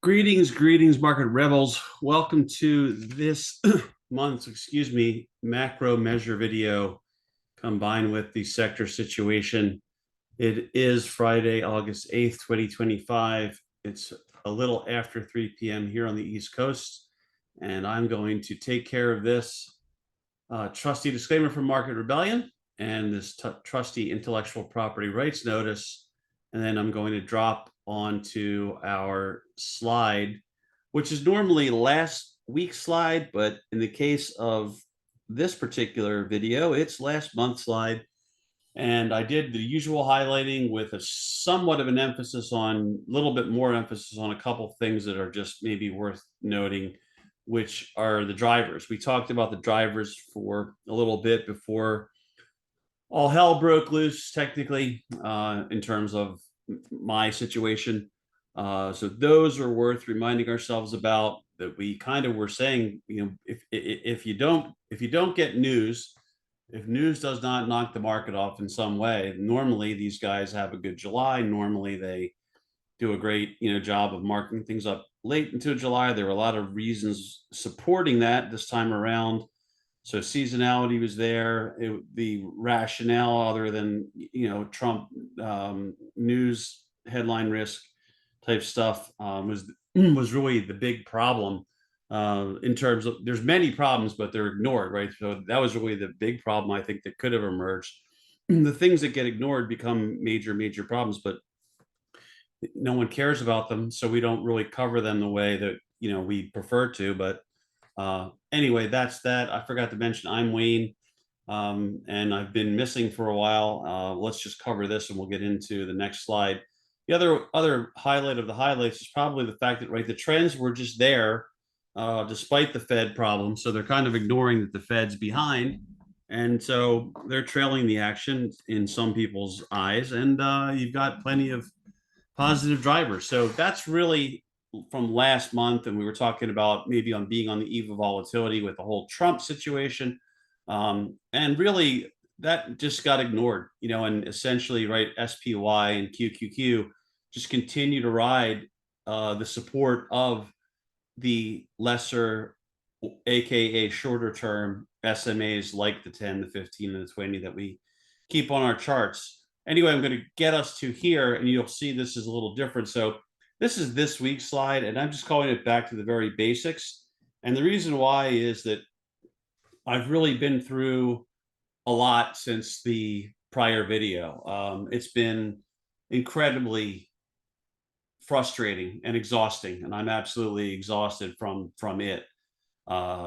Greetings, market rebels. Welcome to this month's, macro measure video combined with the sector situation. It is Friday, August 8th, 2025. It's a little after 3 p.m. here on the East Coast, and I'm going to take care of this trusty disclaimer from Market Rebellion and this trusty intellectual property rights notice. And then I'm going to drop onto our slide, which is normally last week's slide, but in the case of this particular video, it's last month's slide. And I did the usual highlighting with a somewhat of an emphasis on, a little bit more emphasis on a couple things that are just maybe worth noting, which are the drivers. We talked about the drivers for a little bit before all hell broke loose, technically, in terms of my situation. So those are worth reminding ourselves about, that we kind of were saying, if you don't get news, if news does not knock the market off in some way, normally these guys have a good July. Normally they do a great job of marking things up late into July. There were a lot of reasons supporting that this time around. So seasonality was there. The rationale, other than Trump news headline risk type stuff, was really the big problem. In terms of, there's many problems, but they're ignored, right? So that was really the big problem, I think, that could have emerged. The things that get ignored become major problems, but no one cares about them, so we don't really cover them the way that we prefer to. But anyway, that's that. I forgot to mention I'm Wayne, and I've been missing for a while. Let's just cover this and we'll get into the next slide. The other highlight of the highlights is probably the fact that, right, the trends were just there despite the Fed problem. So they're kind of ignoring that the Fed's behind, and so they're trailing the action in some people's eyes, and you've got plenty of positive drivers. So that's really from last month, and we were talking about maybe on being on the eve of volatility with the whole Trump situation, and really that just got ignored, and essentially, right, SPY and QQQ just continue to ride the support of the lesser, aka shorter term SMAs, like the 10, the 15, and the 20 that we keep on our charts. Anyway, I'm going to get us to here, and you'll see this is a little different. So this is this week's slide, and I'm just calling it back to the very basics. And the reason why is that I've really been through a lot since the prior video. It's been incredibly frustrating and exhausting, and I'm absolutely exhausted from it.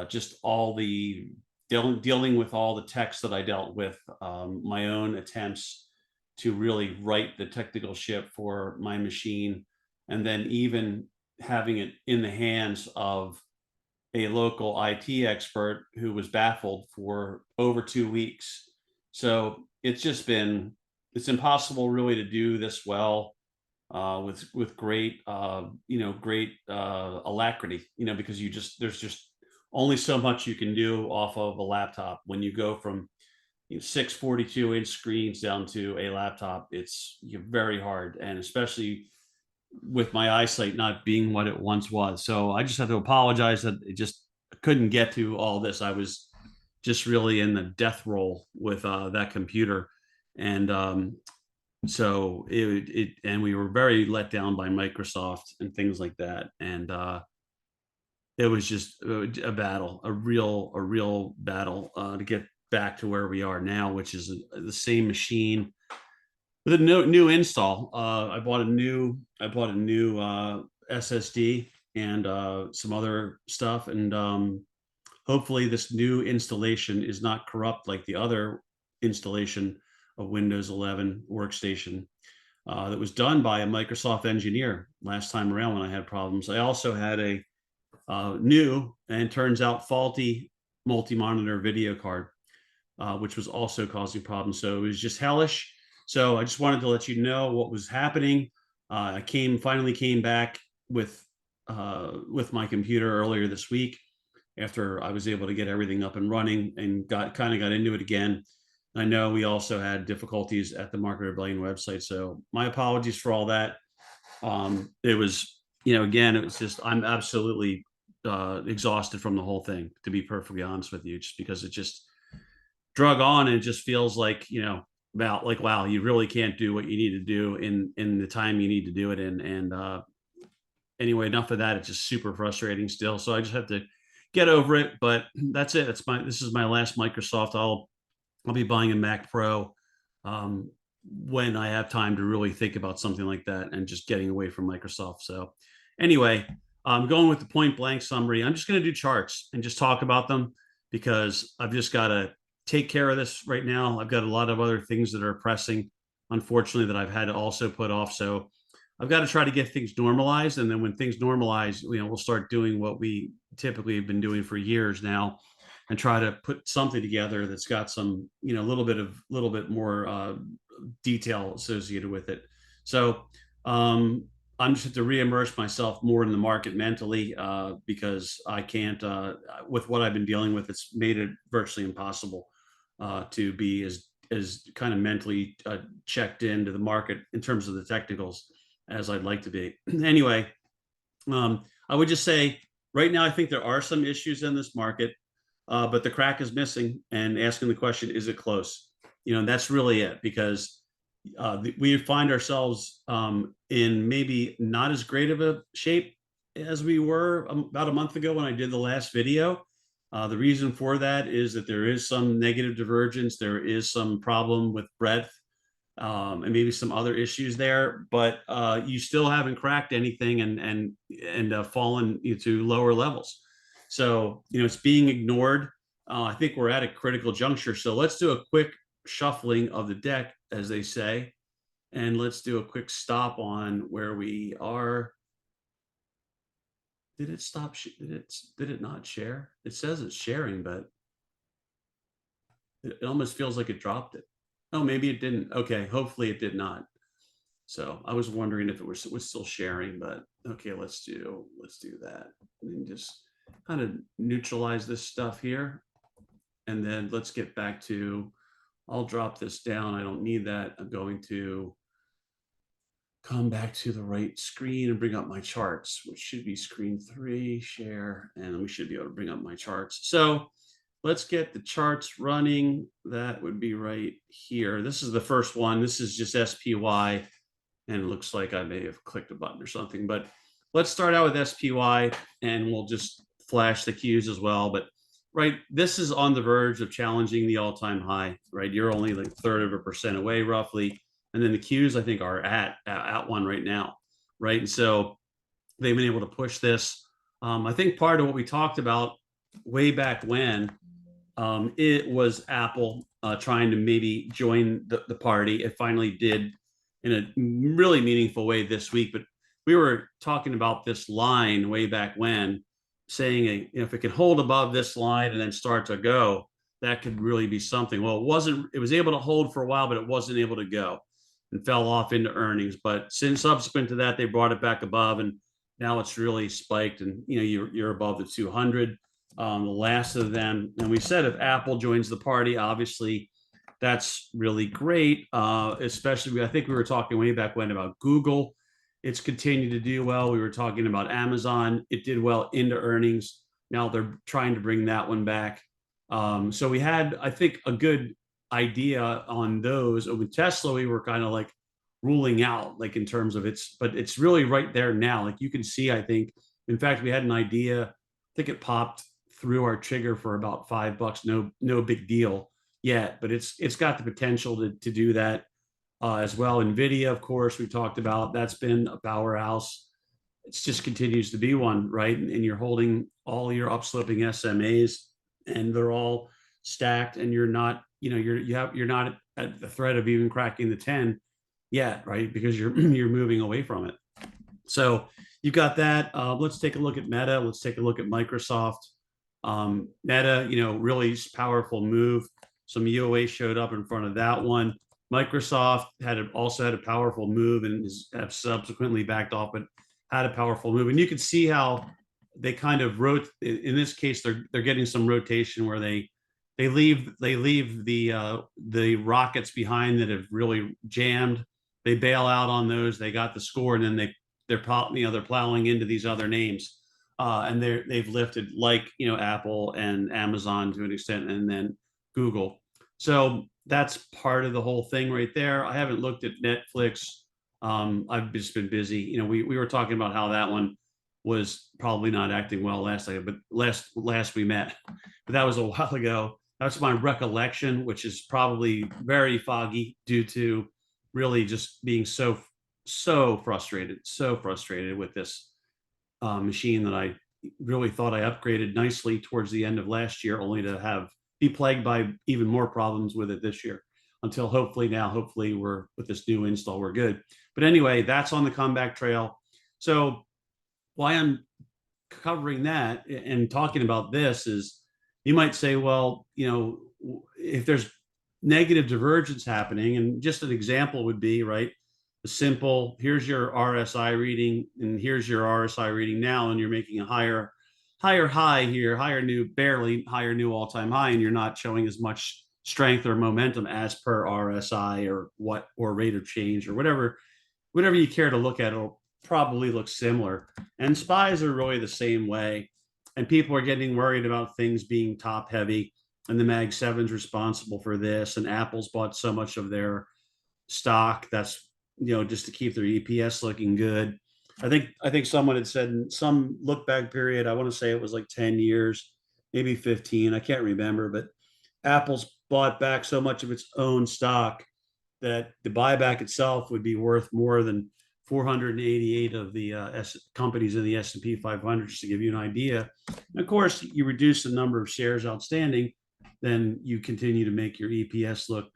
Just all the dealing with all the text that I dealt with, my own attempts to really write the technical ship for my machine, and then even having it in the hands of a local IT expert who was baffled for over 2 weeks. So it's it's impossible really to do this well with great alacrity, because there's just only so much you can do off of a laptop. When you go from 6 42-inch screens down to a laptop, it's very hard, and especially with my eyesight not being what it once was. So I just have to apologize that it just couldn't get to all this. I was just really in the death roll with that computer, and so and we were very let down by Microsoft and things like that, and it was just a battle, a real battle to get back to where we are now, which is the same machine with a new install. I bought a new SSD and some other stuff, and hopefully this new installation is not corrupt like the other installation of Windows 11 workstation that was done by a Microsoft engineer last time around when I had problems. I also had a new, and turns out faulty, multi-monitor video card, which was also causing problems. So it was just hellish. So I just wanted to let you know what was happening. I finally came back with my computer earlier this week, after I was able to get everything up and running, and got into it again. I know we also had difficulties at the Market Rebellion website, so my apologies for all that. It was again, it was just I'm absolutely exhausted from the whole thing, to be perfectly honest with you, just because it just drug on and it just feels like, about like, wow, you really can't do what you need to do in the time you need to do it in. And anyway, enough of that. It's just super frustrating still. So I just have to get over it. But that's it. This is my last Microsoft. I'll be buying a Mac Pro um, when I have time to really think about something like that and just getting away from Microsoft. So anyway, I'm going with the point blank summary. I'm just going to do charts and just talk about them because I've just got to take care of this right now. I've got a lot of other things that are pressing, unfortunately, that I've had to also put off. So I've got to try to get things normalized. And then when things normalize, we'll start doing what we typically have been doing for years now and try to put something together that's got some, a little bit more detail associated with it. So I'm just have to reimmerse myself more in the market mentally because I can't, with what I've been dealing with, it's made it virtually impossible to be as kind of mentally checked into the market in terms of the technicals as I'd like to be. Anyway, I would just say right now I think there are some issues in this market, but the crack is missing. And asking the question, is it close? And that's really it because we find ourselves in maybe not as great of a shape as we were about a month ago when I did the last video. The reason for that is that there is some negative divergence. There is some problem with breadth and maybe some other issues there, but you still haven't cracked anything and fallen to lower levels. So, it's being ignored. I think we're at a critical juncture. So let's do a quick shuffling of the deck, as they say, and let's do a quick stop on where we are. Did it stop? Did it not share? It says it's sharing, but it almost feels like it dropped it. Oh, maybe it didn't. Okay, hopefully it did not. So I was wondering if it was still sharing, but okay, let's do that and just kind of neutralize this stuff here, and then let's get back to. I'll drop this down. I don't need that. I'm going to come back to the right screen and bring up my charts, which should be screen 3, share, and we should be able to bring up my charts. So let's get the charts running. That would be right here. This is the first one. This is just SPY, and it looks like I may have clicked a button or something, but let's start out with SPY and we'll just flash the Qs as well. But right, this is on the verge of challenging the all-time high, right? You're only like 1/3% away roughly. And then the Qs, I think, are at one right now, right? And so they've been able to push this. I think part of what we talked about way back when it was Apple trying to maybe join the party. It finally did in a really meaningful way this week. But we were talking about this line way back when, saying if it could hold above this line and then start to go, that could really be something. Well, it wasn't. It was able to hold for a while, but it wasn't able to go and fell off into earnings. But since subsequent to that, they brought it back above, and now it's really spiked. And you're above the 200. The last of them, and we said if Apple joins the party, obviously that's really great. Especially, I think we were talking way back when about Google. It's continued to do well. We were talking about Amazon. It did well into earnings. Now they're trying to bring that one back. So we had, I think, a good idea on those. With Tesla, we were kind of like ruling out, like in terms of but it's really right there now. Like you can see, I think, in fact, we had an idea. I think it popped through our trigger for about $5. No big deal yet, but it's got the potential to do that as well. Nvidia, of course, we talked about. That's been a powerhouse. It just continues to be one, right? And you're holding all your upslipping SMAs, and they're all stacked, and you're not, you're not at the threat of even cracking the 10 yet, right? Because you're moving away from it. So you've got that. Let's take a look at Meta. Let's take a look at Microsoft. Meta, really powerful move. Some UOA showed up in front of that one. Microsoft also had a powerful move and has subsequently backed off, but had a powerful move. And you can see how they kind of in this case, they're getting some rotation where they leave the rockets behind that have really jammed. They bail out on those. They got the score, and then they they're plowing into these other names, and they've lifted, like, Apple and Amazon to an extent, and then Google. So that's part of the whole thing right there. I haven't looked at Netflix. I've just been busy. We were talking about how that one was probably not acting well last night, but last we met, but that was a while ago. That's my recollection, which is probably very foggy due to really just being so frustrated with this machine that I really thought I upgraded nicely towards the end of last year, only to be plagued by even more problems with it this year. Until hopefully we're with this new install, we're good. But anyway, that's on the comeback trail. So why I'm covering that and talking about this is, you might say, well, if there's negative divergence happening, and just an example would be, right, a simple, here's your RSI reading and here's your RSI reading now, and you're making a higher high here, barely higher new all-time high, and you're not showing as much strength or momentum as per RSI or rate of change or whatever you care to look at. It'll probably look similar. And spies are really the same way. And people are getting worried about things being top heavy, and the Mag 7's responsible for this. And Apple's bought so much of their stock, that's just to keep their EPS looking good. I think someone had said in some look back period, I want to say it was like 10 years, maybe 15, I can't remember, but Apple's bought back so much of its own stock that the buyback itself would be worth more than 488 of the companies in the S&P 500, just to give you an idea. And of course, you reduce the number of shares outstanding, then you continue to make your EPS look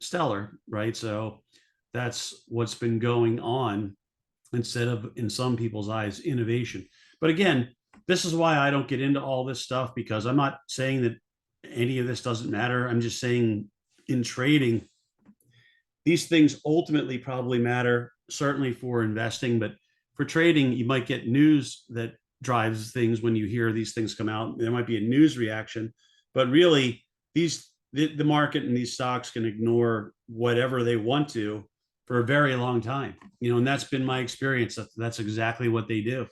stellar, right? So that's what's been going on, instead of, in some people's eyes, innovation. But again, this is why I don't get into all this stuff, because I'm not saying that any of this doesn't matter. I'm just saying, in trading, these things ultimately probably matter, certainly for investing, but for trading, you might get news that drives things. When you hear these things come out, there might be a news reaction, but really the market and these stocks can ignore whatever they want to for a very long time, and that's been my experience. That's exactly what they do.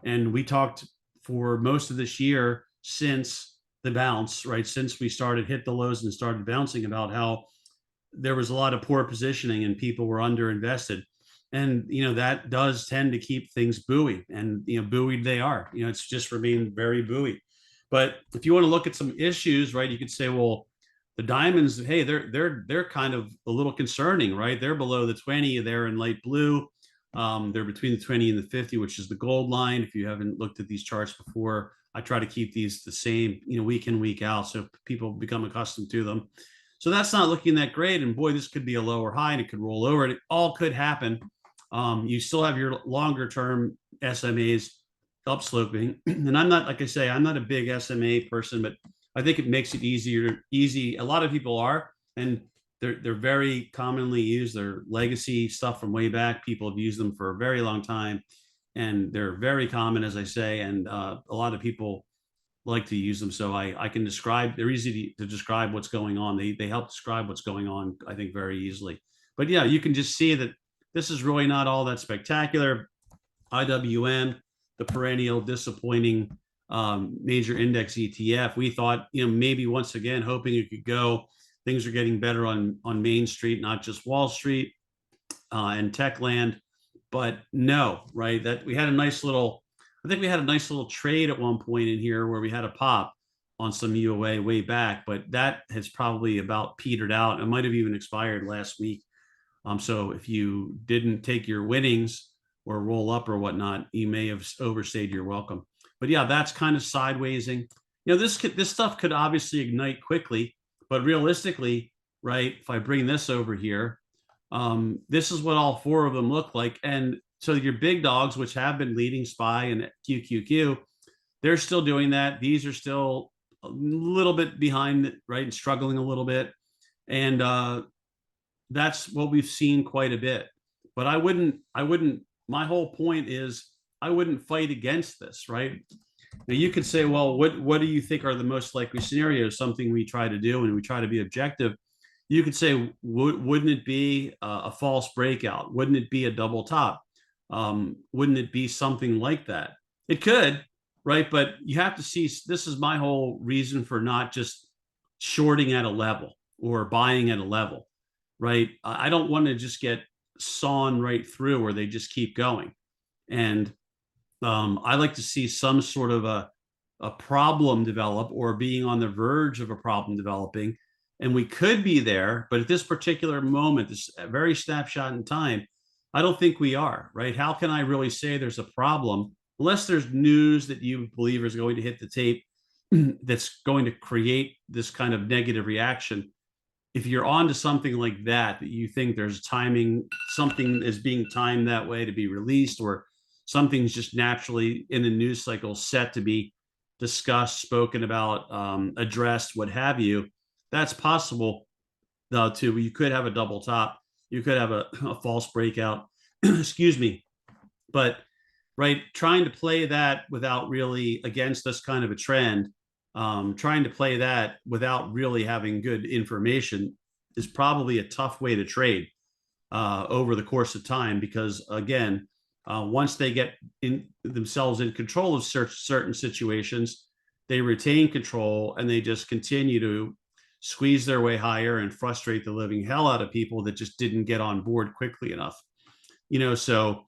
And we talked for most of this year, since the bounce, right, since we started hit the lows and started bouncing, about how there was a lot of poor positioning and people were underinvested. And, that does tend to keep things buoyed, and, buoyed they are, it's just remained very buoyed. But if you want to look at some issues, right, you could say, well, the diamonds, hey, they're kind of a little concerning, right? They're below the 20, they're in light blue. They're between the 20 and the 50, which is the gold line. If you haven't looked at these charts before, I try to keep these the same, week in, week out, so people become accustomed to them. So that's not looking that great. And boy, this could be a lower high, and it could roll over. It all could happen. You still have your longer term SMAs upsloping. And I'm not, like I say, I'm not a big SMA person, but I think it makes it easy. A lot of people are, and they're very commonly used. They're legacy stuff from way back. People have used them for a very long time, and they're very common, as I say. And a lot of people like to use them. So I can describe, they're easy to describe what's going on. They help describe what's going on, I think, very easily. But yeah, you can just see that this is really not all that spectacular. IWM, the perennial disappointing major index ETF. We thought, maybe once again, hoping it could go. Things are getting better on Main Street, not just Wall Street and tech land. But no, right? That we had a nice little, I think we had a nice little trade at one point in here where we had a pop on some UOA way back, but that has probably about petered out. It might have even expired last week. So if you didn't take your winnings or roll up or whatnot, you may have overstayed your welcome. But yeah, that's kind of sidewaysing. This stuff could obviously ignite quickly, but realistically, right, if I bring this over here, this is what all four of them look like. And so your big dogs, which have been leading SPY and QQQ, they're still doing that. These are still a little bit behind, right, and struggling a little bit. And that's what we've seen quite a bit. But I wouldn't, my whole point is, I wouldn't fight against this, right? Now you could say, well, what do you think are the most likely scenarios? Something we try to do, and we try to be objective. You could say, wouldn't it be a false breakout? Wouldn't it be a double top? Wouldn't it be something like that? It could, right? But you have to see, this is my whole reason for not just shorting at a level or buying at a level, right? I don't want to just get sawn right through where they just keep going. And I like to see some sort of a problem develop or being on the verge of a problem developing. And we could be there, but at this particular moment, this very snapshot in time, I don't think we are, right? How can I really say there's a problem unless there's news that you believe is going to hit the tape that's going to create this kind of negative reaction? If you're on to something like that, that you think there's timing, something is being timed that way to be released, or something's just naturally in the news cycle set to be discussed, spoken about, addressed, what have you, that's possible too. You could have a double top, you could have a false breakout, excuse me. But right, trying to play that without really against this kind of a trend, trying to play that without really having good information is probably a tough way to trade over the course of time. Because again, once they get in themselves in control of certain situations, they retain control and they just continue to squeeze their way higher and frustrate the living hell out of people that just didn't get on board quickly enough. So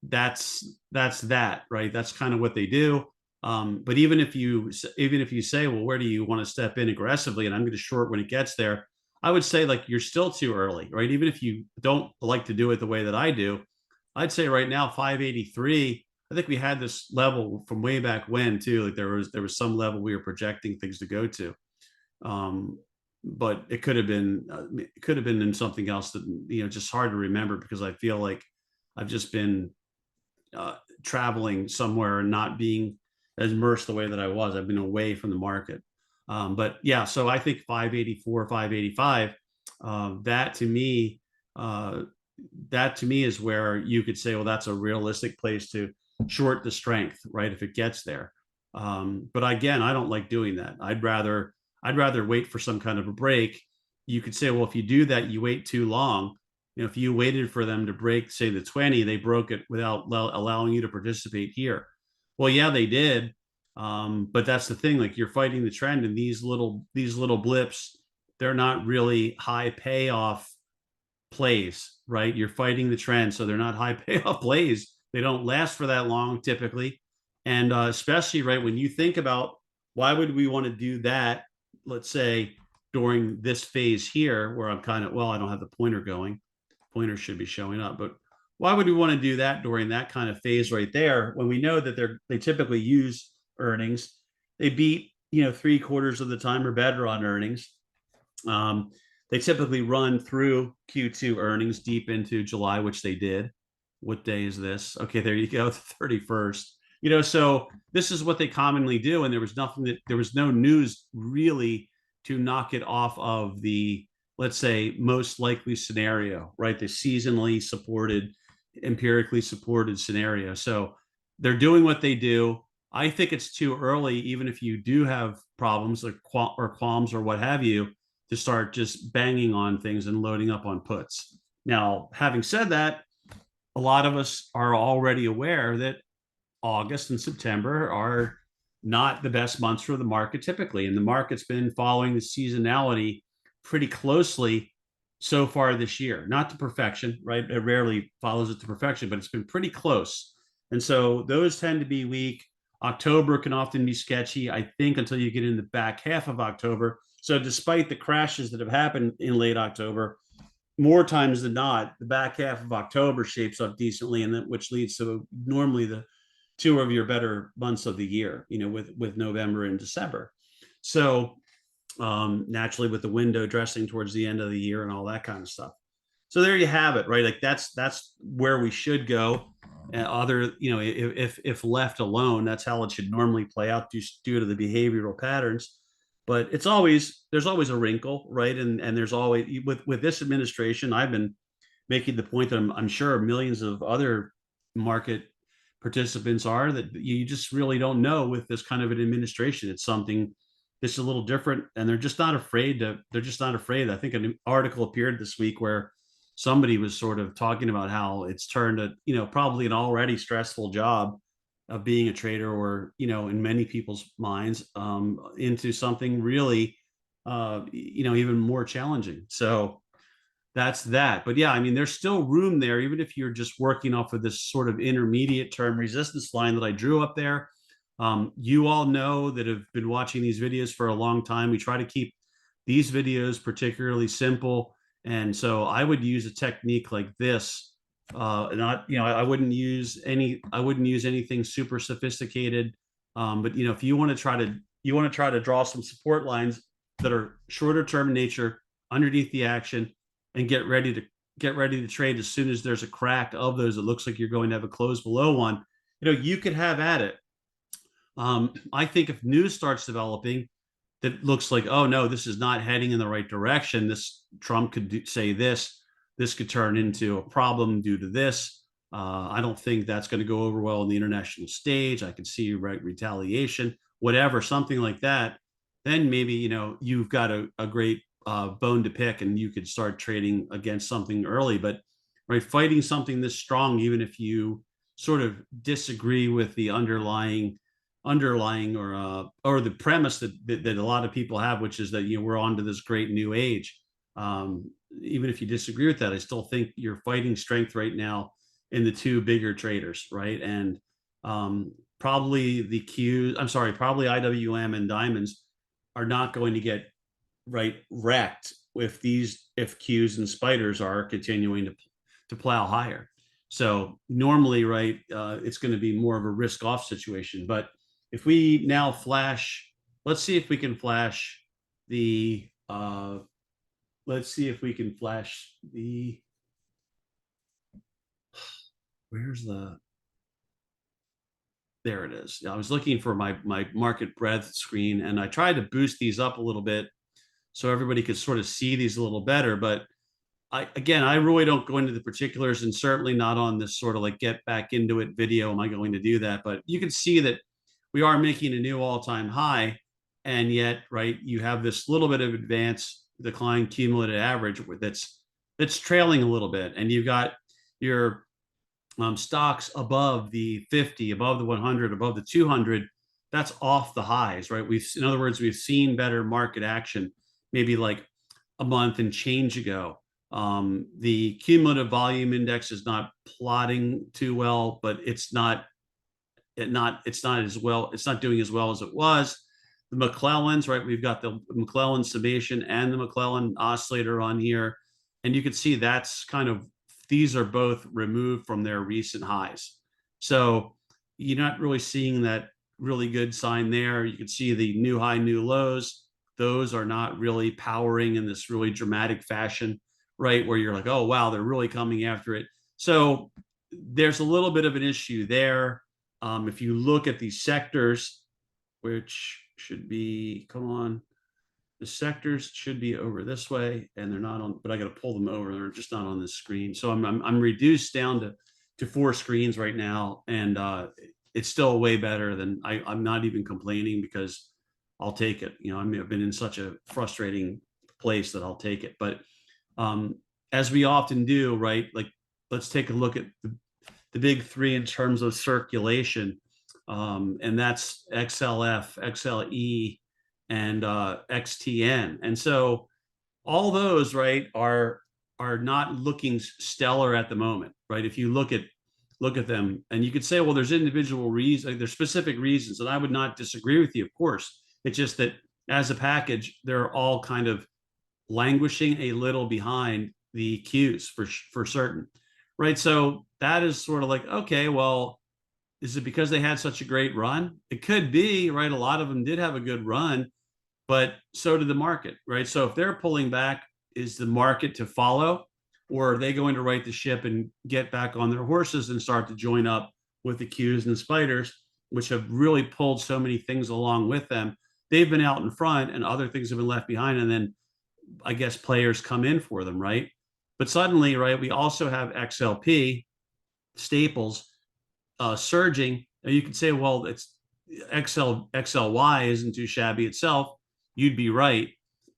that's that, right? That's kind of what they do. But even if you say, well, where do you want to step in aggressively, and I'm going to short when it gets there, I would say like you're still too early, right? Even if you don't like to do it the way that I do, I'd say right now 583. I think we had this level from way back when too. Like there was some level we were projecting things to go to, um, but it could have been in something else that just hard to remember because I feel like I've just been traveling somewhere and not being as immersed the way that I was. I've been away from the market. But yeah, so I think 584, 585, that to me, uh, that to me is where you could say, well, that's a realistic place to short the strength, right? If it gets there. But again, I don't like doing that. I'd rather wait for some kind of a break. You could say, well, if you do that, you wait too long. If you waited for them to break, say the 20, they broke it without allowing you to participate here. Well, yeah, they did. But that's the thing, like you're fighting the trend, and these little blips, they're not really high payoff plays, right? You're fighting the trend, so they're not high payoff plays. They don't last for that long typically. And especially right when you think about why would we want to do that, let's say during this phase here where I'm kind of, well, I don't have the pointer going. Pointer should be showing up, but why would we want to do that during that kind of phase right there when we know that they typically use earnings? They beat, 3/4 of the time or better on earnings. Um, they typically run through Q2 earnings deep into July, which they did. What day is this? Okay, there you go, the 31st. So this is what they commonly do, and there was no news really to knock it off of the, let's say, most likely scenario, right? The seasonally supported, empirically supported scenario. So they're doing what they do. I think it's too early, even if you do have problems or qualms or what have you, to start just banging on things and loading up on puts. Now, having said that, a lot of us are already aware that August and September are not the best months for the market typically. And the market's been following the seasonality pretty closely so far this year. Not to perfection, right? It rarely follows it to perfection, but it's been pretty close. And so those tend to be weak. October can often be sketchy, I think, until you get in the back half of October. So despite the crashes that have happened in late October, more times than not, the back half of October shapes up decently, and which leads to normally the two of your better months of the year, with November and December. So naturally, with the window dressing towards the end of the year and all that kind of stuff. So there you have it, right? Like that's where we should go. If left alone, that's how it should normally play out due to the behavioral patterns. But there's always a wrinkle, right? And there's always with this administration, I've been making the point that I'm sure millions of other market participants are, that you just really don't know with this kind of an administration. It's something that's a little different, and they're just not afraid. I think an article appeared this week where somebody was sort of talking about how it's turned a, probably an already stressful job of being a trader, or, in many people's minds, into something really, even more challenging. So that's that. But yeah, I mean, there's still room there, even if you're just working off of this sort of intermediate term resistance line that I drew up there. You all know that have been watching these videos for a long time. We try to keep these videos particularly simple. And so I would use a technique like this. Not, I wouldn't use anything super sophisticated. But if you want to try to draw some support lines that are shorter term in nature underneath the action, and get ready to trade as soon as there's a crack of those. It looks like you're going to have a close below one. You could have at it. I think if news starts developing that looks like, oh no, this is not heading in the right direction. This Trump could say this. This could turn into a problem due to this. I don't think that's going to go over well on the international stage. I could see retaliation, whatever, something like that. Then maybe you've got a great bone to pick, and you could start trading against something early. But right, fighting something this strong, even if you sort of disagree with the underlying or the premise that a lot of people have, which is that we're on to this great new age. Even if you disagree with that, I still think you're fighting strength right now in the two bigger traders, right? And probably probably IWM and diamonds are not going to get wrecked if Qs and spiders are continuing to plow higher. So normally, it's going to be more of a risk off situation. But if we now flash, let's see if we can flash the, where's there it is. I was looking for my market breadth screen, and I tried to boost these up a little bit so everybody could sort of see these a little better. But I really don't go into the particulars, and certainly not on this sort of like get back into it video am I going to do that. But you can see that we are making a new all-time high, and yet you have this little bit of advance decline cumulative average that's trailing a little bit, and you've got your stocks above the 50, above the 100, above the 200. That's off the highs, right? In other words, we've seen better market action maybe like a month and change ago. The cumulative volume index is not plotting too well, but it's not as well. It's not doing as well as it was. The McClellans, right? We've got the McClellan summation and the McClellan oscillator on here, and you can see that's these are both removed from their recent highs. So you're not really seeing that really good sign there. You can see the new high, new lows. Those are not really powering in this really dramatic fashion, right? Where you're like, oh, wow, they're really coming after it. So there's a little bit of an issue there. If you look at these sectors, which should be, come on, the sectors should be over this way, and they're not on, but I got to pull them over. They're just not on this screen. So I'm reduced down to 4 screens right now, and it's still way better than I'm not even complaining, because I'll take it. I've been in such a frustrating place that I'll take it. But as we often do, right? Like, let's take a look at the big three in terms of circulation, and that's XLF, XLE, and XTN. And so all those are not looking stellar at the moment, right? If you look at them, and you could say, well, there's individual reasons, there's specific reasons, and I would not disagree with you, of course. It's just that as a package, they're all kind of languishing a little behind the Qs for certain, right? So that is sort of like, okay, well, is it because they had such a great run? It could be, right? A lot of them did have a good run, but so did the market, right? So if they're pulling back, is the market to follow, or are they going to right the ship and get back on their horses and start to join up with the Qs and the spiders, which have really pulled so many things along with them? They've been out in front, and other things have been left behind, and then I guess players come in for them, right? But suddenly, right, we also have XLP staples surging. And you could say, well, it's XLY isn't too shabby itself. You'd be right,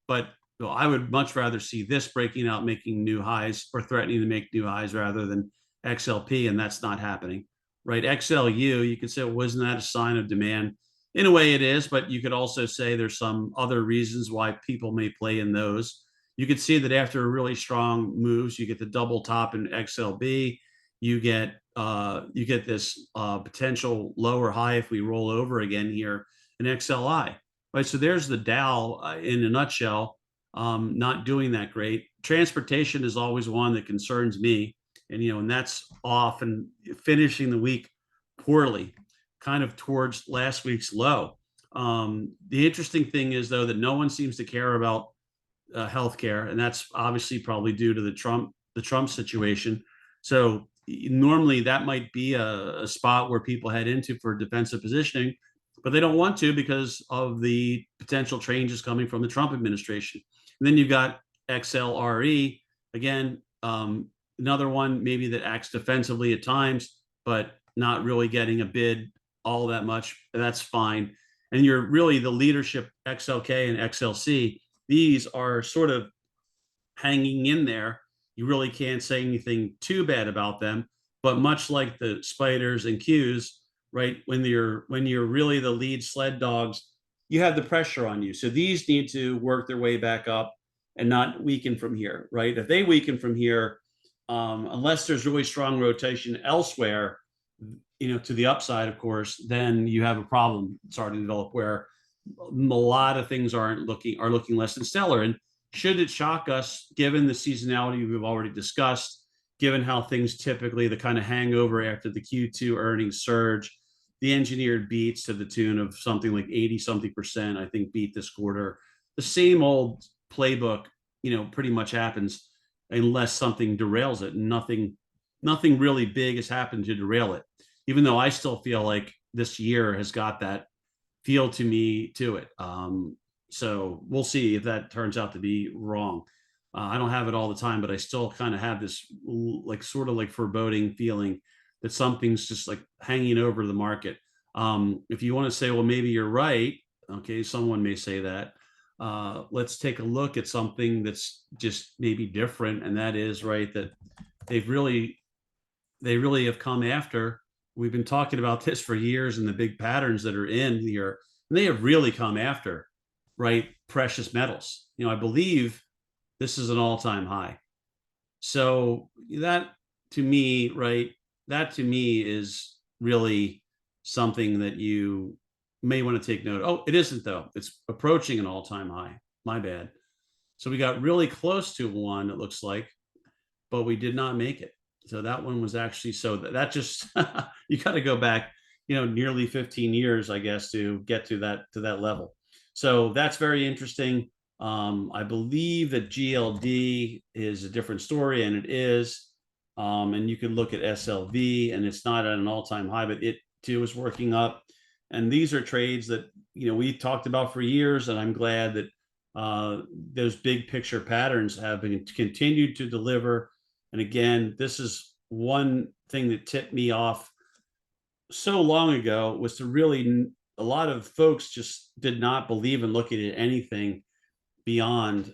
but So I would much rather see this breaking out, making new highs or threatening to make new highs rather than XLP, and that's not happening, right? XLU, you could say, well, wasn't that a sign of demand? In a way, it is, but you could also say there's some other reasons why people may play in those. You could see that after really strong moves, you get the double top in XLB, you get this potential lower high if we roll over again here in XLI, right? So there's the Dow in a nutshell, not doing that great. Transportation is always one that concerns me, and that's off and finishing the week poorly, kind of towards last week's low. The interesting thing is though that no one seems to care about healthcare, and that's obviously probably due to the Trump situation. So normally that might be a spot where people head into for defensive positioning, but they don't want to because of the potential changes coming from the Trump administration. And then you've got XLRE again, another one maybe that acts defensively at times, but not really getting a bid all that much. That's fine. And you're really the leadership XLK and XLC. These are sort of hanging in there. You really can't say anything too bad about them. But much like the spiders and Qs, right? When you're really the lead sled dogs, you have the pressure on you. So these need to work their way back up and not weaken from here, right? If they weaken from here, unless there's really strong rotation elsewhere, to the upside, of course, then you have a problem starting to develop where a lot of things are looking less than stellar. And should it shock us, given the seasonality we've already discussed, given how things typically, the kind of hangover after the Q2 earnings surge, the engineered beats to the tune of something like 80 something percent, I think, beat this quarter. The same old playbook, pretty much happens unless something derails it. Nothing really big has happened to derail it, even though I still feel like this year has got that feel to me to it. So we'll see if that turns out to be wrong. I don't have it all the time, but I still kind of have this like sort of like foreboding feeling that something's just like hanging over the market. If you want to say, well, maybe you're right, okay, someone may say that. Let's take a look at something that's just maybe different, and that is right that they've really they really have come after. We've been talking about this for years and the big patterns that are in here, and they have really come after, right, precious metals. I believe this is an all-time high. So that to me, right, that to me is really something that you may want to take note of. Oh, it isn't though. It's approaching an all-time high. My bad. So we got really close to one, it looks like, but we did not make it. So that one was actually so that just you got to go back, nearly 15 years, I guess, to get to that level. So that's very interesting. I believe that GLD is a different story, and it is. And you can look at SLV, and it's not at an all-time high, but it too is working up. And these are trades that we talked about for years, and I'm glad that those big picture patterns have been continued to deliver. And again, this is one thing that tipped me off so long ago, was to really, a lot of folks just did not believe in looking at anything beyond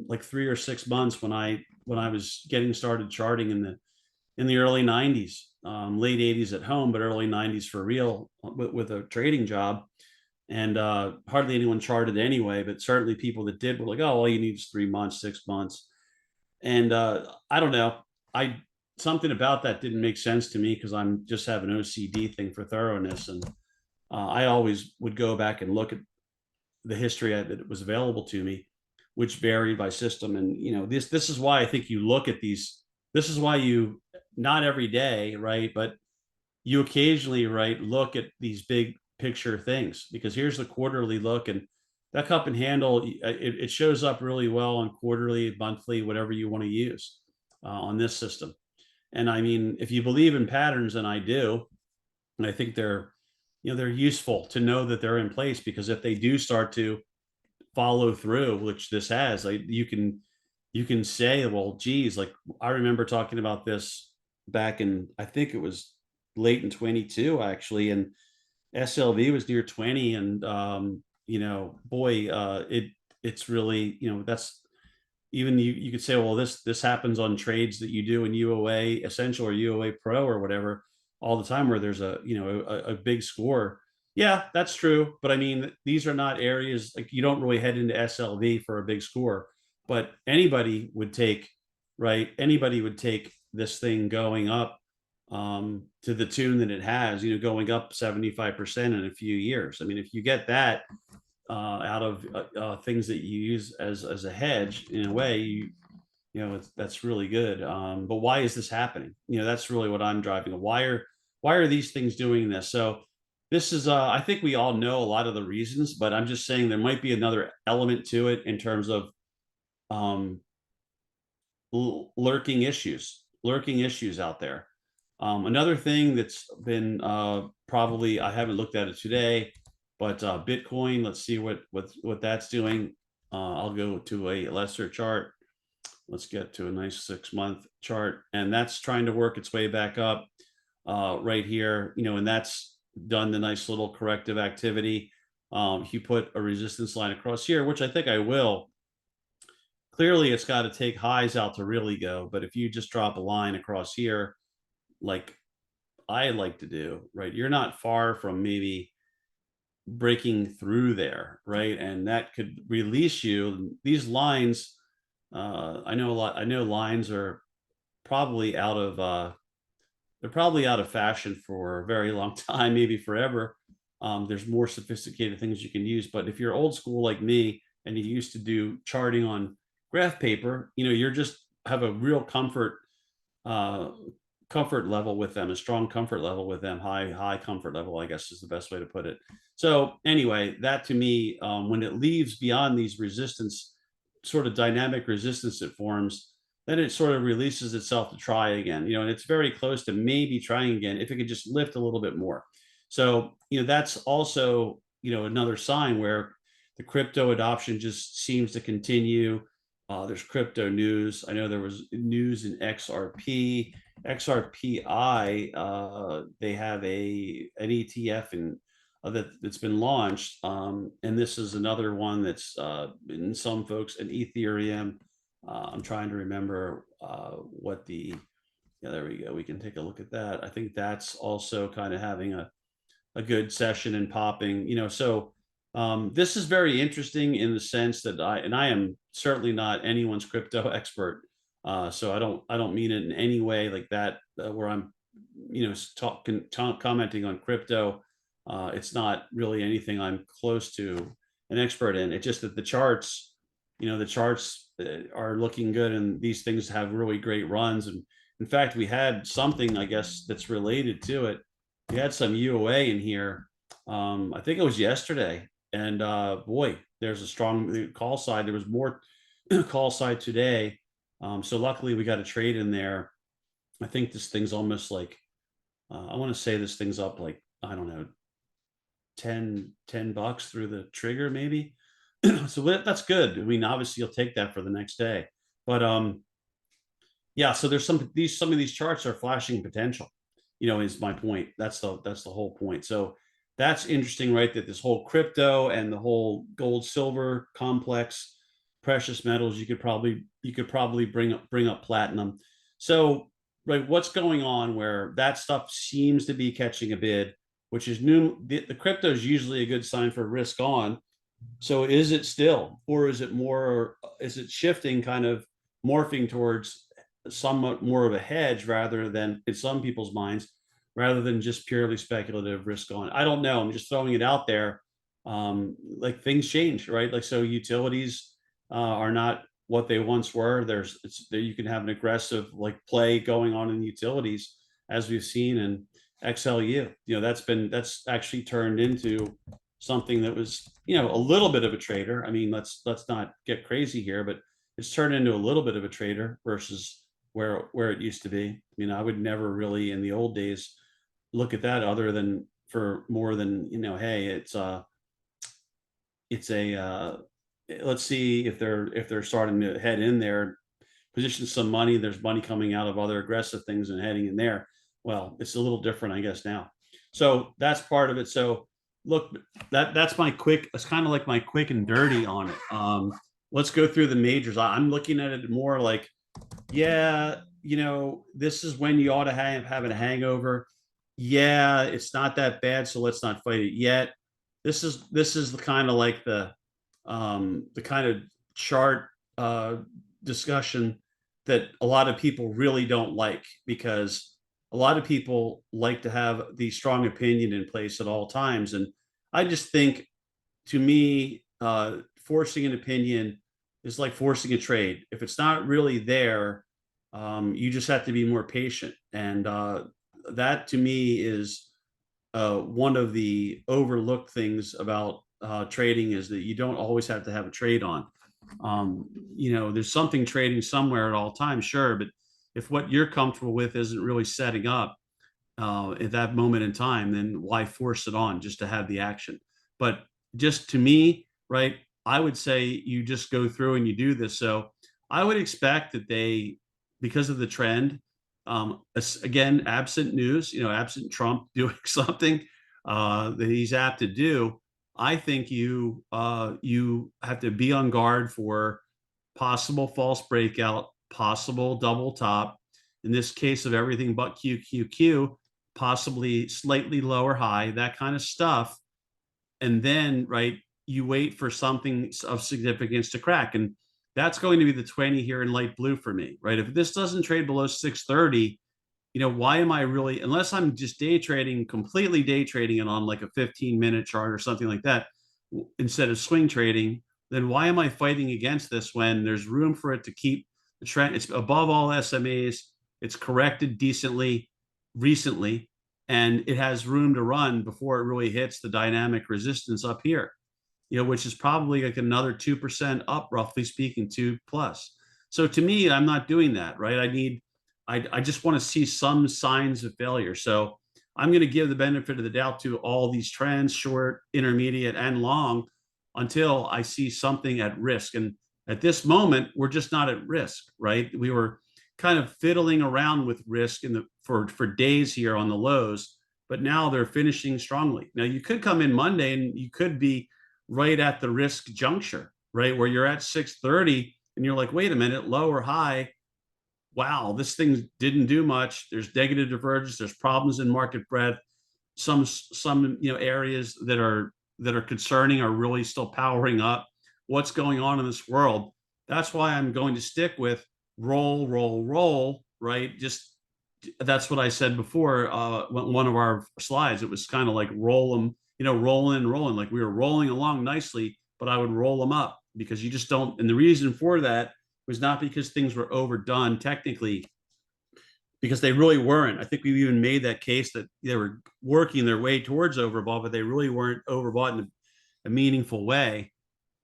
like 3 or 6 months when I was getting started charting in the early 90s, late 80s at home, but early 90s for real with a trading job. And hardly anyone charted anyway, but certainly people that did were like, oh, all you need is 3 months, 6 months. And I don't know. Something about that didn't make sense to me because I'm just have an OCD thing for thoroughness, and I always would go back and look at the history that was available to me, which varied by system. And this is why I think you look at these. This is why you, not every day, right, but you occasionally, right, look at these big picture things, because here's the quarterly look, and that cup and handle, it shows up really well on quarterly, monthly, whatever you want to use on this system. And I mean, if you believe in patterns, and I do, and I think they're useful to know that they're in place, because if they do start to follow through, which this has, like you can say, well, geez, like I remember talking about this back in, I think it was late in 22 actually, and SLV was near 20, and boy, it's really, that's even you could say, well, this happens on trades that you do in UOA Essential or UOA Pro or whatever all the time, where there's a a big score. Yeah, that's true. But I mean, these are not areas like you don't really head into SLV for a big score. But anybody would take, right? Anybody would take this thing going up to the tune that it has, going up 75% in a few years. I mean, if you get that out of things that you use as a hedge in a way, that's really good. But why is this happening? That's really what I'm driving. Why are these things doing this? So this is I think we all know a lot of the reasons, but I'm just saying there might be another element to it in terms of um, lurking issues out there. Another thing that's been probably, I haven't looked at it today, but Bitcoin. Let's see what that's doing. I'll go to a lesser chart. Let's get to a nice 6-month chart, and that's trying to work its way back up right here. And that's done the nice little corrective activity. If you put a resistance line across here, which I think I will, clearly it's got to take highs out to really go. But if you just drop a line across here, like I like to do, right, you're not far from maybe breaking through there, right? And that could release you. These lines, I know lines are probably out of they're probably out of fashion for a very long time, maybe forever. There's more sophisticated things you can use, but if you're old school like me and you used to do charting on graph paper, you're just have a real uh, comfort level with them, a strong comfort level with them, high comfort level, I guess is the best way to put it. So anyway, that to me, when it leaves beyond these resistance, sort of dynamic resistance it forms, then it sort of releases itself to try again, and it's very close to maybe trying again if it could just lift a little bit more. So, that's also, another sign where the crypto adoption just seems to continue. There's crypto news. I know there was news in XRP, XRPI. They have an ETF that's been launched, and this is another one that's in some folks an Ethereum. I'm trying to remember what the yeah, there we go. We can take a look at that. I think that's also kind of having a good session and popping, so this is very interesting in the sense that I am certainly not anyone's crypto expert. So I don't mean it in any way like that, where I'm, commenting on crypto. It's not really anything I'm close to an expert in. It's just that the charts are looking good, and these things have really great runs. And in fact, we had something, I guess, that's related to it. We had some UOA in here. I think it was yesterday, and boy, there's a strong call side. There was more call side today. So luckily, we got a trade in there. I think this thing's almost like I want to say this thing's up like, I don't know, 10 bucks through the trigger maybe. So that's good. I mean, obviously you'll take that for the next day. But yeah, so there's some of these charts are flashing potential, is my point. That's the whole point. So that's interesting, right? That this whole crypto and the whole gold silver complex, precious metals, you could probably bring up platinum. So, right, what's going on where that stuff seems to be catching a bid, which is new. The crypto is usually a good sign for risk on. So is it still, or is it shifting, kind of morphing towards somewhat more of a hedge rather than, in some people's minds, rather than just purely speculative risk on? I don't know. I'm just throwing it out there. Like things change, right? Like, so utilities are not what they once were. You can have an aggressive like play going on in utilities, as we've seen in XLU. That's actually turned into something that was, a little bit of a trader. I mean, let's not get crazy here, but it's turned into a little bit of a trader versus where it used to be. I mean, I would never really in the old days look at that other than for more than, hey, it's a let's see if they're starting to head in there, position some money. There's money coming out of other aggressive things and heading in there. Well, it's a little different, I guess, now. So that's part of it. So look, that's my quick. It's kind of like my quick and dirty on it. let's go through the majors. I'm looking at it more like, yeah, this is when you ought to have a hangover. Yeah, it's not that bad, so let's not fight it yet. This is the kind of like the kind of chart discussion that a lot of people really don't like, because a lot of people like to have the strong opinion in place at all times. And I just think, to me, forcing an opinion is like forcing a trade. If it's not really there, you just have to be more patient. And that to me is one of the overlooked things about trading, is that you don't always have to have a trade on. There's something trading somewhere at all times, sure, but if what you're comfortable with isn't really setting up at that moment in time, then why force it on just to have the action? But just to me, right, I would say you just go through and you do this. So I would expect that they, because of the trend, again, absent news, absent Trump doing something that he's apt to do, I think you have to be on guard for possible false breakout, possible double top. In this case of everything but QQQ, possibly slightly lower high, that kind of stuff. And then, right, you wait for something of significance to crack. And that's going to be the 20 here in light blue for me, right? If this doesn't trade below 630, why am I really, unless I'm just day trading, completely day trading and on like a 15-minute chart or something like that, instead of swing trading, then why am I fighting against this when there's room for it to keep the trend? It's above all SMAs. It's corrected decently recently, and it has room to run before it really hits the dynamic resistance up here, which is probably like another 2% up, roughly speaking, 2 plus. So to me, I'm not doing that, right? I just want to see some signs of failure. So I'm going to give the benefit of the doubt to all these trends, short, intermediate, and long, until I see something at risk. And at this moment, we're just not at risk, right? We were kind of fiddling around with risk for days here on the lows, but now they're finishing strongly. Now you could come in Monday and you could be right at the risk juncture, right, where you're at 630 and you're like, wait a minute, low or high? Wow, this thing didn't do much. There's negative divergence. There's problems in market breadth. Some areas that are concerning are really still powering up. What's going on in this world? That's why I'm going to stick with roll, roll, roll. Right? Just that's what I said before. One of our slides, it was kind of like roll them, rolling and rolling. Like we were rolling along nicely, but I would roll them up, because you just don't. And the reason for that was not because things were overdone technically, because they really weren't. I think we've even made that case that they were working their way towards overbought, but they really weren't overbought in a meaningful way,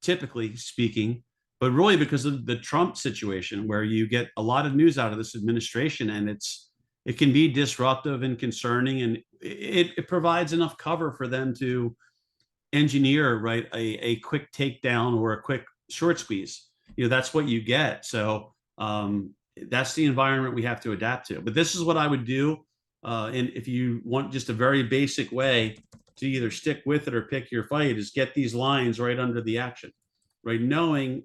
typically speaking. But really because of the Trump situation, where you get a lot of news out of this administration, and it can be disruptive and concerning, and it provides enough cover for them to engineer, right, a quick takedown or a quick short squeeze. That's what you get. So that's the environment we have to adapt to. But this is what I would do. And if you want just a very basic way to either stick with it or pick your fight, is get these lines right under the action, right? Knowing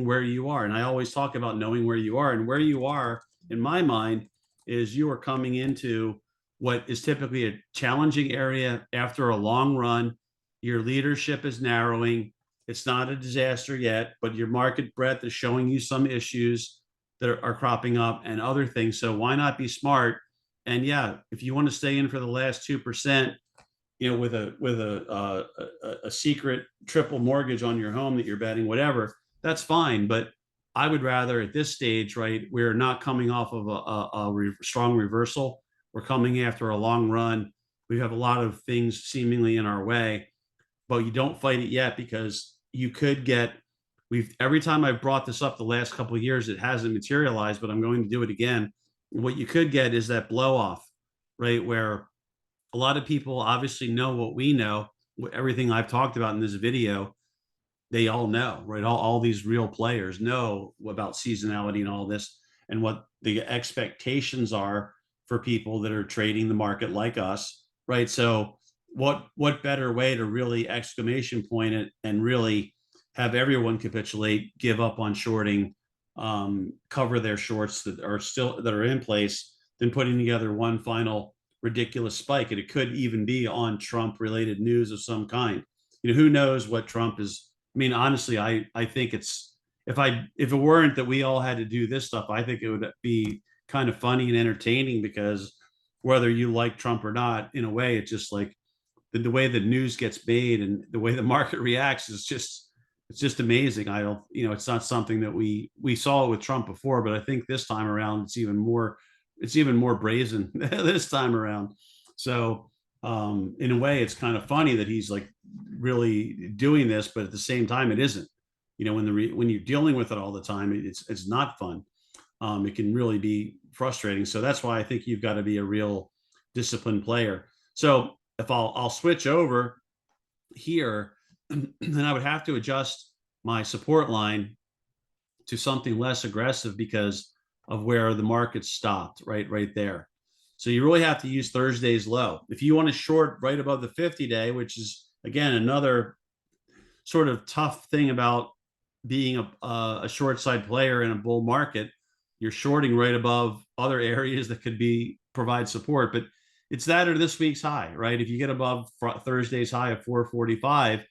where you are. And I always talk about knowing where you are. And where you are, in my mind, is you are coming into what is typically a challenging area after a long run. Your leadership is narrowing. It's not a disaster yet, but your market breadth is showing you some issues that are cropping up and other things. So why not be smart? And yeah, if you want to stay in for the last 2%, with a secret triple mortgage on your home that you're betting, whatever, that's fine. But I would rather at this stage, right, we're not coming off of a strong reversal. We're coming after a long run. We have a lot of things seemingly in our way, but you don't fight it yet, because you could get, every time I've brought this up the last couple of years, it hasn't materialized, but I'm going to do it again. What you could get is that blow off, right, where a lot of people obviously know what we know, everything I've talked about in this video, they all know, right? All these real players know about seasonality and all this, and what the expectations are for people that are trading the market like us, right? So what better way to really exclamation point it and really have everyone capitulate, give up on shorting, cover their shorts that are in place, than putting together one final ridiculous spike. And it could even be on Trump related news of some kind. Who knows what Trump is. I mean, honestly, I think it's, if it weren't that we all had to do this stuff, I think it would be kind of funny and entertaining, because whether you like Trump or not, in a way, it's just like the way the news gets made and the way the market reacts is just, it's just amazing. I don't, it's not something that we saw with Trump before, but I think this time around it's even more brazen this time around. So in a way, it's kind of funny that he's like really doing this, but at the same time, it isn't. When you're dealing with it all the time, it's not fun. It can really be frustrating. So that's why I think you've got to be a real disciplined player. So if I'll switch over here, then I would have to adjust my support line to something less aggressive because of where the market stopped, right there. So you really have to use Thursday's low. If you want to short right above the 50-day, which is again another sort of tough thing about being a short side player in a bull market, you're shorting right above other areas that could provide support. But it's that or this week's high, right? If you get above Thursday's high of 445,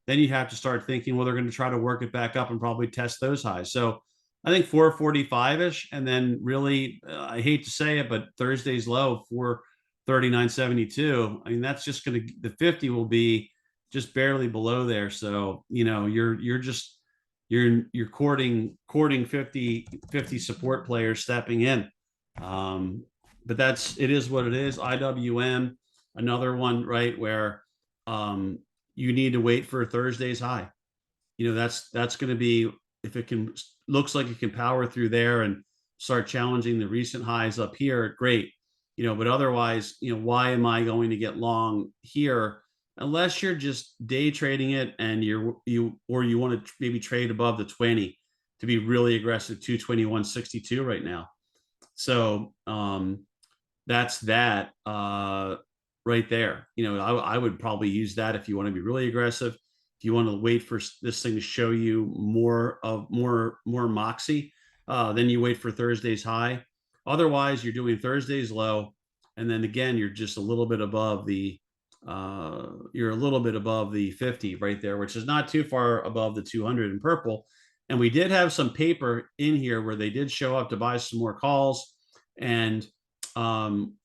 then you have to start thinking, well, they're going to try to work it back up and probably test those highs. So I think 445-ish, and then really, I hate to say it, but Thursday's low 439.72. I mean, that's just going to, the 50 will be just barely below there. So you're courting 50 support players stepping in. But it is what it is. IWM, another one, right, where you need to wait for Thursday's high. That's going to be, if it can, looks like it can power through there and start challenging the recent highs up here, great. But otherwise, why am I going to get long here? Unless you're just day trading it and you want to maybe trade above the 20 to be really aggressive. 221.62 right now. So that's that right there. I would probably use that if you want to be really aggressive. If you want to wait for this thing to show you more moxie, then you wait for Thursday's high. Otherwise, you're doing Thursday's low, and then again, you're just a little bit above the 50 right there, which is not too far above the 200 in purple. And we did have some paper in here where they did show up to buy some more calls, and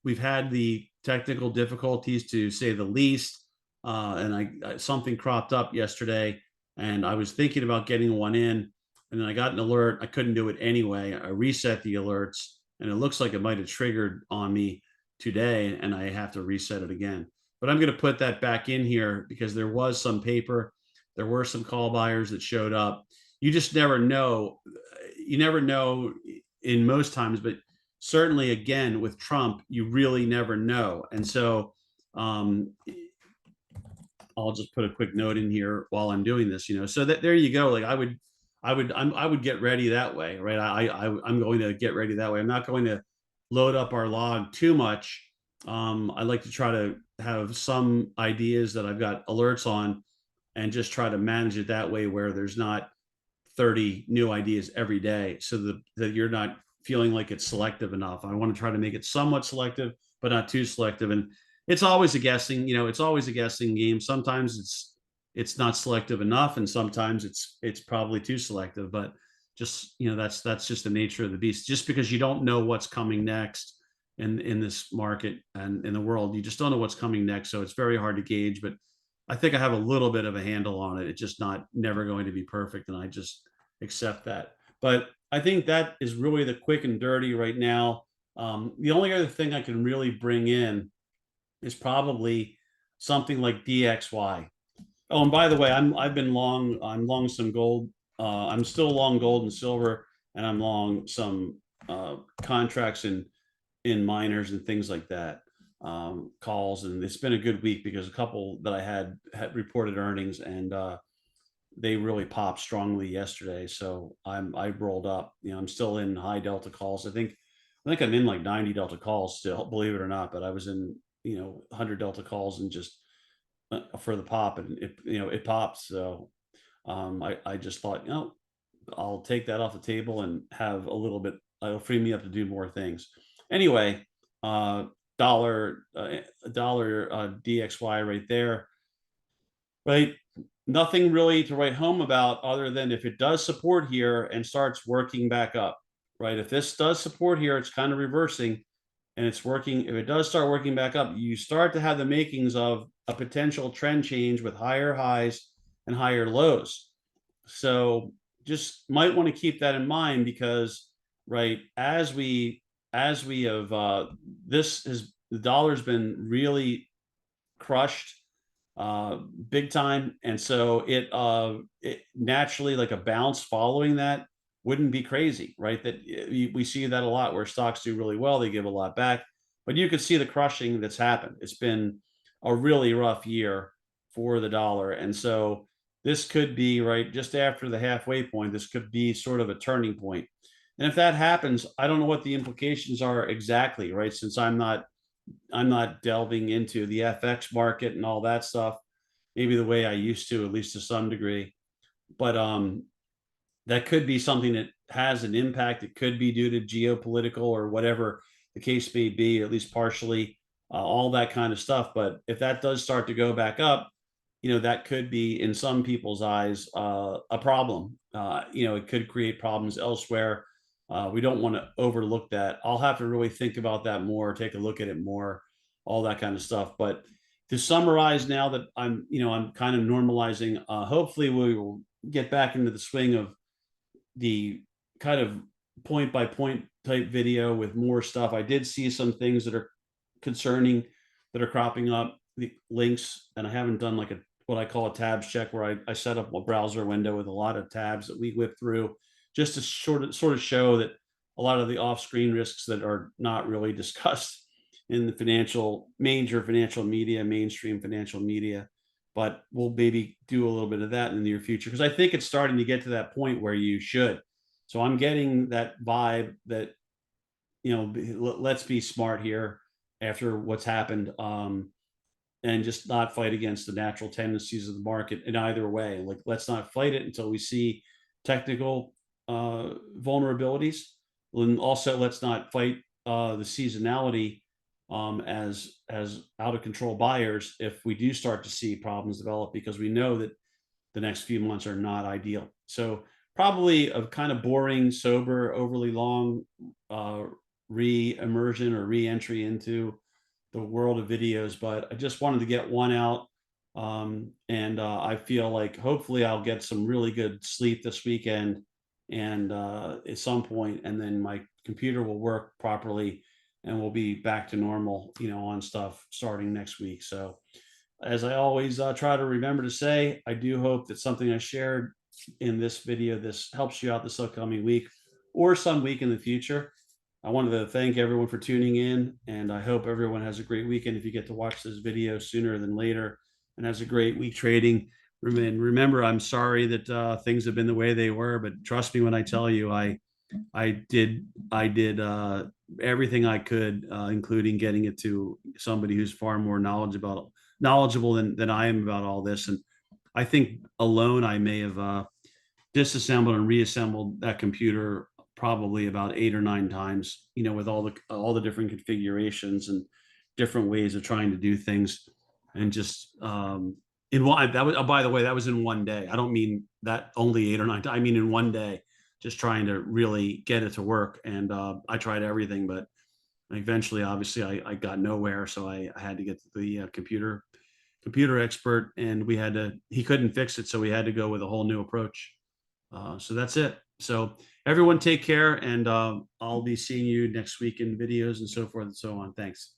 we've had the technical difficulties, to say the least. And something cropped up yesterday, and I was thinking about getting one in, and then I got an alert. I couldn't do it anyway. I reset the alerts, and it looks like it might have triggered on me today, and I have to reset it again. But I'm going to put that back in here because there was some paper. There were some call buyers that showed up. You just never know. You never know in most times, but certainly again with Trump, you really never know. And so I'll just put a quick note in here while I'm doing this, so that there you go. Like I would get ready that way, right? I'm going to get ready that way. I'm not going to load up our log too much. I like to try to have some ideas that I've got alerts on, and just try to manage it that way, where there's not 30 new ideas every day, so that you're not feeling like it's selective enough. I want to try to make it somewhat selective, but not too selective. And it's always a guessing, it's always a guessing game. Sometimes it's not selective enough, and sometimes it's probably too selective. But just, that's just the nature of the beast. Just because you don't know what's coming next in this market and in the world, you just don't know what's coming next. So it's very hard to gauge. But I think I have a little bit of a handle on it. It's just never going to be perfect, and I just accept that. But I think that is really the quick and dirty right now. The only other thing I can really bring in is probably something like DXY. Oh, and by the way, I'm long some gold. I'm still long gold and silver, and I'm long some contracts in miners and things like that, calls. And it's been a good week because a couple that I had reported earnings, and they really popped strongly yesterday. So I rolled up. I'm still in high delta calls. I think I'm in like 90 delta calls still, believe it or not. But I was in 100 delta calls and just for the pop, and it pops. So I just thought, I'll take that off the table and have a little bit. It'll free me up to do more things. Anyway, uh, dollar DXY right there, right? Nothing really to write home about other than if it does support here and starts working back up, right? If this does support here, it's kind of reversing and it's working. If it does start working back up, you start to have the makings of a potential trend change with higher highs and higher lows. So just might want to keep that in mind because, right, as we have this has the dollar's been really crushed big time, and so it naturally, like a bounce following that wouldn't be crazy, right? That we see that a lot where stocks do really well, they give a lot back, but you could see the crushing that's happened. It's been a really rough year for the dollar, and so this could be right just after the halfway point. This could be sort of a turning point, and if that happens, I don't know what the implications are exactly, right? Since I'm not delving into the FX market and all that stuff, maybe the way I used to, at least to some degree. But that could be something that has an impact. It could be due to geopolitical or whatever the case may be, at least partially, all that kind of stuff. But if that does start to go back up, that could be in some people's eyes a problem. It could create problems elsewhere. We don't want to overlook that. I'll have to really think about that more, take a look at it more, all that kind of stuff. But to summarize, now that I'm kind of normalizing, hopefully we will get back into the swing of the kind of point by point type video with more stuff. I did see some things that are concerning that are cropping up, the links, and I haven't done like a what I call a tabs check where I set up a browser window with a lot of tabs that we whip through just to sort of show that a lot of the off-screen risks that are not really discussed in the major financial media, mainstream financial media. But we'll maybe do a little bit of that in the near future because I think it's starting to get to that point where you should. So I'm getting that vibe that let's be smart here after what's happened, and just not fight against the natural tendencies of the market in either way. Like, let's not fight it until we see technical vulnerabilities. And also, let's not fight the seasonality as out of control buyers if we do start to see problems develop, because we know that the next few months are not ideal. So probably a kind of boring, sober, overly long re-immersion or re-entry into the world of videos, but I just wanted to get one out. And I feel like hopefully I'll get some really good sleep this weekend and at some point, and then my computer will work properly and we'll be back to normal, on stuff starting next week. So as I always try to remember to say, I do hope that something I shared in this video, this helps you out this upcoming week or some week in the future. I wanted to thank everyone for tuning in, and I hope everyone has a great weekend if you get to watch this video sooner than later, and has a great week trading. And remember, I'm sorry that things have been the way they were, but trust me when I tell you, I did everything I could, including getting it to somebody who's far more knowledgeable than I am about all this. And I think alone I may have disassembled and reassembled that computer probably about 8 or 9 times, with all the different configurations and different ways of trying to do things. And just in one that was by the way, that was in one day. I don't mean that only 8 or 9 times. I mean in one day, just trying to really get it to work. And I tried everything, but eventually, obviously, I got nowhere. So I had to get to the computer expert, and he couldn't fix it, so we had to go with a whole new approach. So that's it. So everyone take care, and I'll be seeing you next week in videos and so forth and so on. Thanks.